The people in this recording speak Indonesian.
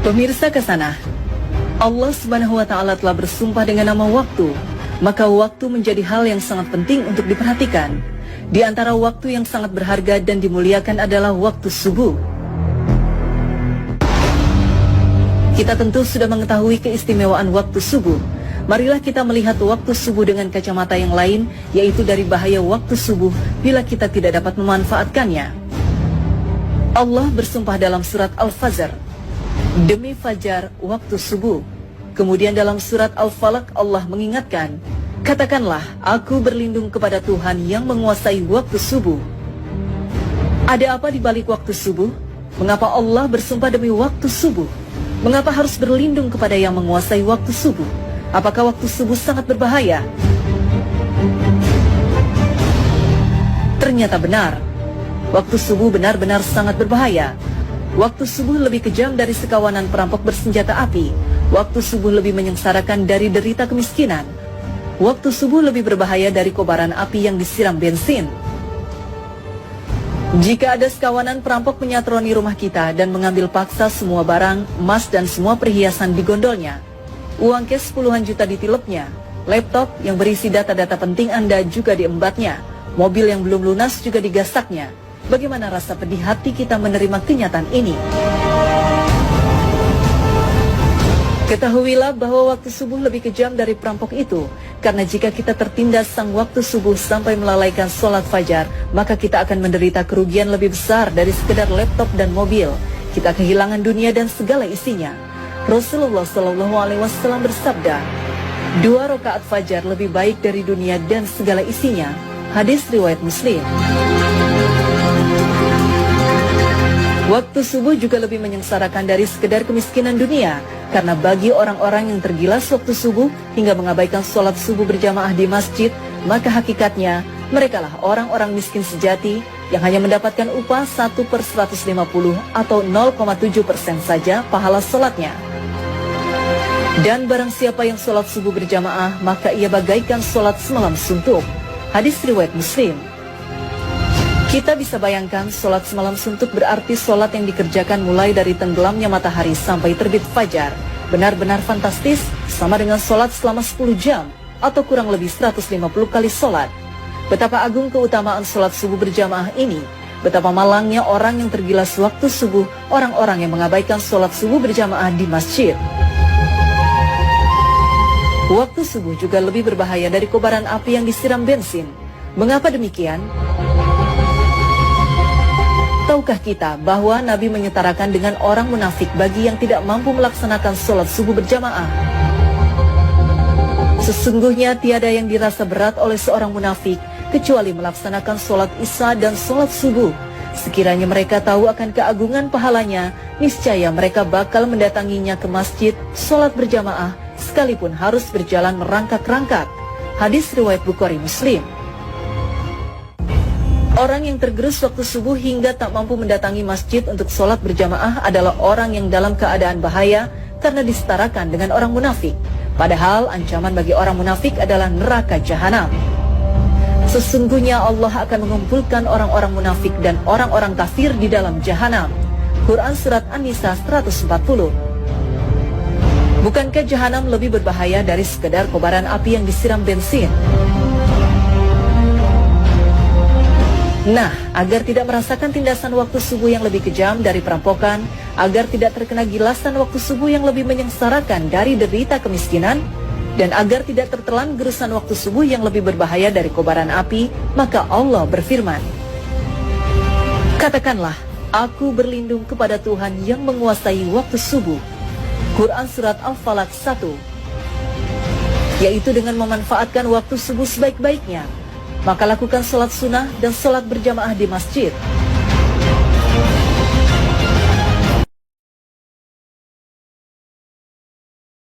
Pemirsa Kesana, Allah Subhanahu wa Ta'ala telah bersumpah dengan nama waktu, maka waktu menjadi hal yang sangat penting untuk diperhatikan. Di antara waktu yang sangat berharga dan dimuliakan adalah waktu subuh. Kita tentu sudah mengetahui keistimewaan waktu subuh. Marilah kita melihat waktu subuh dengan kacamata yang lain, yaitu dari bahaya waktu subuh bila kita tidak dapat memanfaatkannya. Allah bersumpah dalam surat Al-Fajr, demi fajar waktu subuh. Kemudian dalam surat Al-Falaq Allah mengingatkan, katakanlah aku berlindung kepada Tuhan yang menguasai waktu subuh. Ada apa di balik waktu subuh? Mengapa Allah bersumpah demi waktu subuh? Mengapa harus berlindung kepada yang menguasai waktu subuh? Apakah waktu subuh sangat berbahaya? Ternyata benar. Waktu subuh benar-benar sangat berbahaya. Waktu subuh lebih kejam dari sekawanan perampok bersenjata api. Waktu subuh lebih menyengsarakan dari derita kemiskinan. Waktu subuh lebih berbahaya dari kobaran api yang disiram bensin. Jika ada sekawanan perampok menyatroni rumah kita dan mengambil paksa semua barang, emas dan semua perhiasan di gondolnya, uang cash puluhan juta ditilepnya, laptop yang berisi data-data penting Anda juga diembatnya, mobil yang belum lunas juga digasaknya, bagaimana rasa pedih hati kita menerima kenyataan ini? Ketahuilah bahwa waktu subuh lebih kejam dari perampok itu, karena jika kita tertindas sang waktu subuh sampai melalaikan sholat fajar, maka kita akan menderita kerugian lebih besar dari sekedar laptop dan mobil. Kita kehilangan dunia dan segala isinya. Rasulullah SAW bersabda, 2 rakaat fajar lebih baik dari dunia dan segala isinya. Hadis riwayat Muslim. Waktu subuh juga lebih menyengsarakan dari sekedar kemiskinan dunia, karena bagi orang-orang yang tergilas waktu subuh hingga mengabaikan sholat subuh berjamaah di masjid, maka hakikatnya merekalah orang-orang miskin sejati yang hanya mendapatkan upah 1/150 atau 0,7% saja pahala sholatnya. Dan barang siapa yang sholat subuh berjamaah, maka ia bagaikan sholat semalam suntuk. Hadis riwayat Muslim. Kita bisa bayangkan sholat semalam suntuk berarti sholat yang dikerjakan mulai dari tenggelamnya matahari sampai terbit fajar. Benar-benar fantastis, sama dengan sholat selama 10 jam atau kurang lebih 150 kali sholat. Betapa agung keutamaan sholat subuh berjamaah ini. Betapa malangnya orang yang tergilas waktu subuh, orang-orang yang mengabaikan sholat subuh berjamaah di masjid. Waktu subuh juga lebih berbahaya dari kobaran api yang disiram bensin. Mengapa demikian? Tahukah kita bahwa Nabi menyetarakan dengan orang munafik bagi yang tidak mampu melaksanakan sholat subuh berjamaah? Sesungguhnya tiada yang dirasa berat oleh seorang munafik kecuali melaksanakan sholat isya dan sholat subuh. Sekiranya mereka tahu akan keagungan pahalanya, niscaya mereka bakal mendatanginya ke masjid sholat berjamaah sekalipun harus berjalan merangkak-rangkak. Hadis riwayat Bukhari Muslim. Orang yang tergerus waktu subuh hingga tak mampu mendatangi masjid untuk sholat berjamaah adalah orang yang dalam keadaan bahaya karena disetarakan dengan orang munafik. Padahal ancaman bagi orang munafik adalah neraka jahanam. Sesungguhnya Allah akan mengumpulkan orang-orang munafik dan orang-orang kafir di dalam jahanam. Quran Surat An-Nisa 140. Bukankah jahanam lebih berbahaya dari sekedar kobaran api yang disiram bensin? Nah, agar tidak merasakan tindasan waktu subuh yang lebih kejam dari perampokan, agar tidak terkena gilasan waktu subuh yang lebih menyengsarakan dari derita kemiskinan, dan agar tidak tertelan gerusan waktu subuh yang lebih berbahaya dari kobaran api, maka Allah berfirman, katakanlah, aku berlindung kepada Tuhan yang menguasai waktu subuh. Quran Surat Al-Falaq 1. Yaitu dengan memanfaatkan waktu subuh sebaik-baiknya. Maka lakukan sholat sunnah dan sholat berjamaah di masjid.